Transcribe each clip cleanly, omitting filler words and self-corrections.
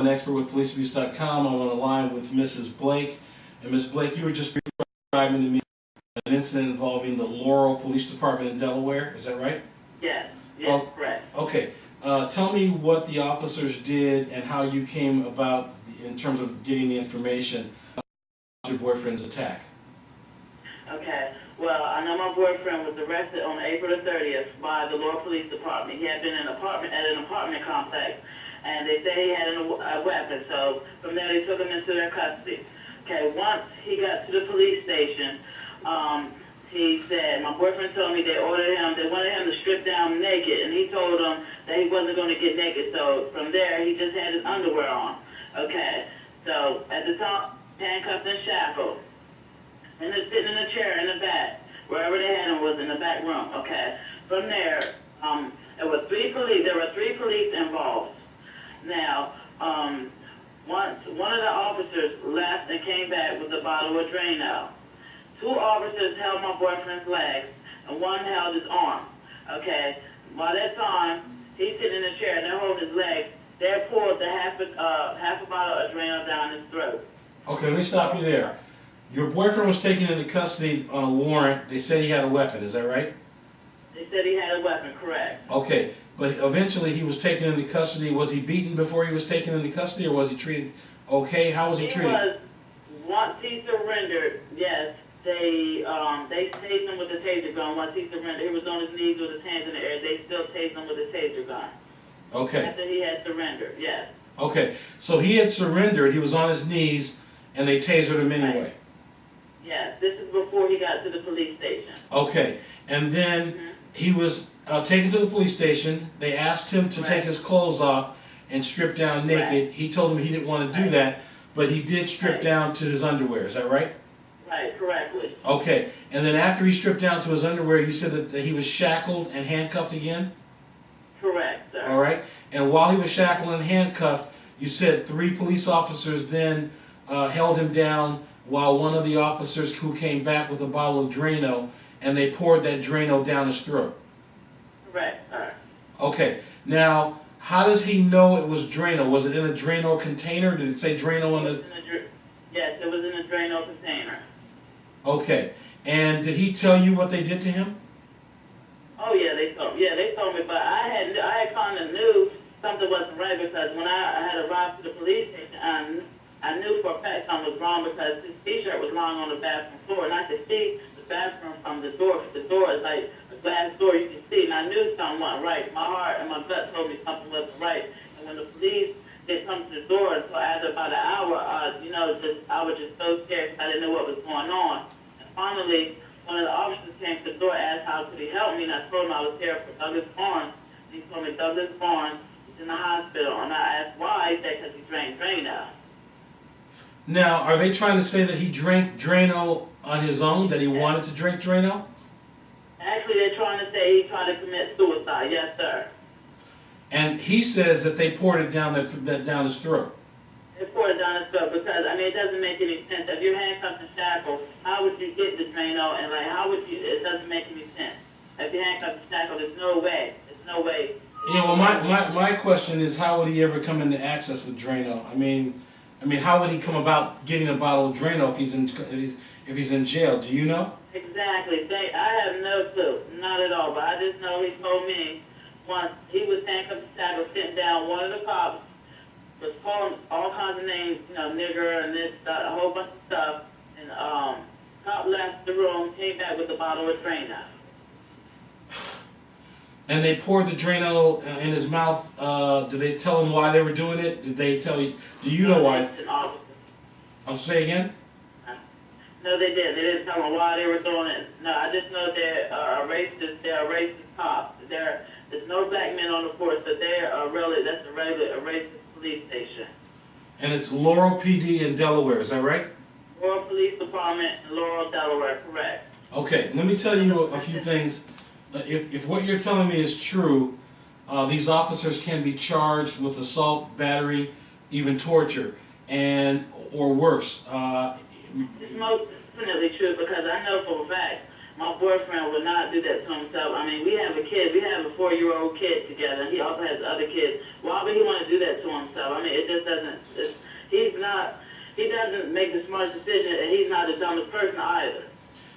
I'm an expert with policeabuse.com. I'm on the line with Mrs. Blake. And Ms. Blake, you were just describing to me an incident involving the Laurel Police Department in Delaware. Is that right? Yes, correct. Okay. Tell me what the officers did and how you came about in terms of getting the information about your boyfriend's attack. Okay. Well, I know my boyfriend was arrested on April the 30th by the Laurel Police Department. He had been in an apartment complex, and they said he had a weapon. So from there, they took him into their custody. Okay. Once he got to the police station, he said, my boyfriend told me they wanted him to strip down naked, and he told them that he wasn't going to get naked. So from there, he just had his underwear on. Okay. So at the time, handcuffed and shackled, and they're sitting in a chair in the back, wherever they had him was in the back room. Okay. From there, there were three police involved. Now, once one of the officers left and came back with a bottle of Drano. Two officers held my boyfriend's legs, and one held his arm. Okay. By that time, he's sitting in a chair, and they're holding his legs. They poured the half a bottle of Drano down his throat. Okay, let me stop you there. Your boyfriend was taken into custody on a warrant. They said he had a weapon. Is that right? They said he had a weapon, correct. Okay, but eventually he was taken into custody. Was he beaten before he was taken into custody, or was he treated okay? How was he treated? Once he surrendered, yes. They tased him with a taser gun once he surrendered. He was on his knees with his hands in the air. They still tased him with a taser gun. Okay. After he had surrendered, yes. Okay, so he had surrendered. He was on his knees, and they tasered him anyway. Right. Yes, this is before he got to the police station. Okay, and then he was taken to the police station. They asked him to take his clothes off and strip down naked. Right. He told them he didn't want to do that, but he did strip down to his underwear. Is that right? Right, correctly. Okay, and then after he stripped down to his underwear, you said that he was shackled and handcuffed again? Correct, sir. All right, and while he was shackled and handcuffed, you said 3 police officers then held him down while one of the officers who came back with a bottle of Drano, and they poured that Drano down his throat. Correct, sir. Okay, now, how does he know it was Drano? Was it in a Drano container? Did it say Drano on the... Yes, it was in a Drano container. Okay, and did he tell you what they did to him? Oh yeah, they told me, but I kind of knew something wasn't right because when I had arrived to the police station, I knew for a fact something was wrong because his t-shirt was lying on the bathroom floor, and I could see the bathroom from the door. The door is like a glass door, you can see, and I knew something wasn't right. My heart and my gut told me something wasn't right, and when the police did come to the door, so after about an hour, I was just so scared because I didn't know what was going on. And finally, one of the officers came to the door, asked how could he help me, and I told him I was here for Douglas Barnes. And he told me Douglas Barnes is in the hospital, and I asked why. He said because he drank Drano. Now, are they trying to say that he drank Drano on his own, that he wanted to drink Drano? Actually, they're trying to say he tried to commit suicide. Yes, sir. And he says that they poured it down down his throat. They poured it down his throat because, I mean, it doesn't make any sense. If you're handcuffed and shackled, how would you get the Drano? And, like, how would you, it doesn't make any sense. If you're handcuffed and shackled, there's no way. There's no way. Yeah, well, my question is, how would he ever come into access with Drano? I mean, how would he come about getting a bottle of Drano if he's in jail? Do you know? Exactly. I have no clue. Not at all. But I just know he told me once he was handcuffed and shackled, sitting down, one of the cops was calling all kinds of names, nigger and this, a whole bunch of stuff. And cop left the room, came back with a bottle of Drano. And they poured the Drano in his mouth. Did they tell him why they were doing it? Did they tell you? Do you know why? I'll say again. No, they didn't. They didn't tell him why they were doing it. No, I just know they're racist. They're racist cops. There's no black men on the force, but that's a racist police station. And it's Laurel PD in Delaware, is that right? Laurel Police Department, Laurel, Delaware, correct. Okay, let me tell you a few things. If what you're telling me is true, these officers can be charged with assault, battery, even torture, or worse. It's most definitely true because I know for a fact My boyfriend would not do that to himself. I mean, we have a kid. We have a 4-year-old kid together. He also has other kids. Why would he want to do that to himself? I mean, it just doesn't. He's not. He doesn't make the smartest decision, and he's not the dumbest person either.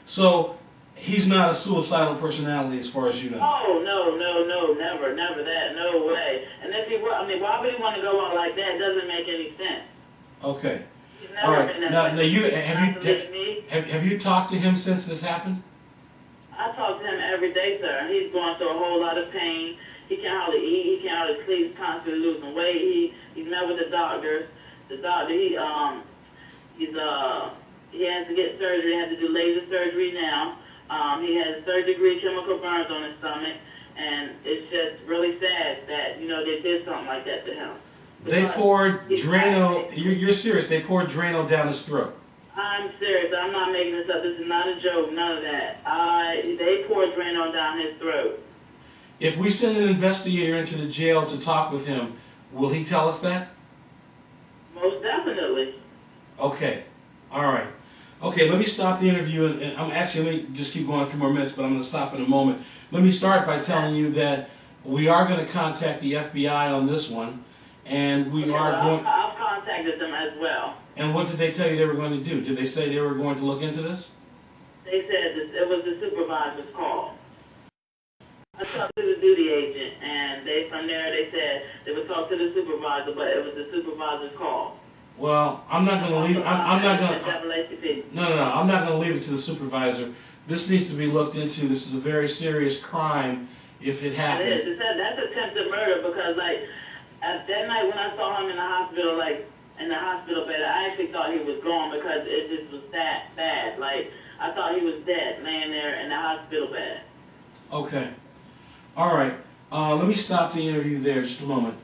So he's not a suicidal personality, as far as you know. Oh no, never that, no way. And if he were, I mean, why would he want to go out like that? It doesn't make any sense. Okay. He's All never right. been that Now way. you have you talked to him since this happened? I talk to him every day, sir. He's going through a whole lot of pain. He can't hardly eat. He can't hardly sleep. He's constantly losing weight. He's met with the doctor. The doctor, he has to get surgery. He has to do laser surgery now. He has third-degree chemical burns on his stomach, and it's just really sad that they did something like that to him. They poured Drano. You're serious? They poured Drano down his throat. I'm serious. I'm not making this up. This is not a joke. None of that. They poured Drano down his throat. If we send an investigator into the jail to talk with him, will he tell us that? Most definitely. Okay. All right. Okay, let me stop the interview, and I'm actually, let me just keep going a few more minutes, but I'm going to stop in a moment. Let me start by telling you that we are going to contact the FBI on this one, and we are going... I've contacted them as well. And what did they tell you they were going to do? Did they say they were going to look into this? They said it was the supervisor's call. I talked to the duty agent, and from there they said they would talk to the supervisor, but it was the supervisor's call. Well, I'm not going to leave. I'm not going to. No. I'm not going to leave it to the supervisor. This needs to be looked into. This is a very serious crime. If it happened. It is. That's attempted murder because, that night when I saw him in the hospital, in the hospital bed, I actually thought he was gone because it just was that bad. I thought he was dead, laying there in the hospital bed. Okay. All right. Let me stop the interview there just a moment.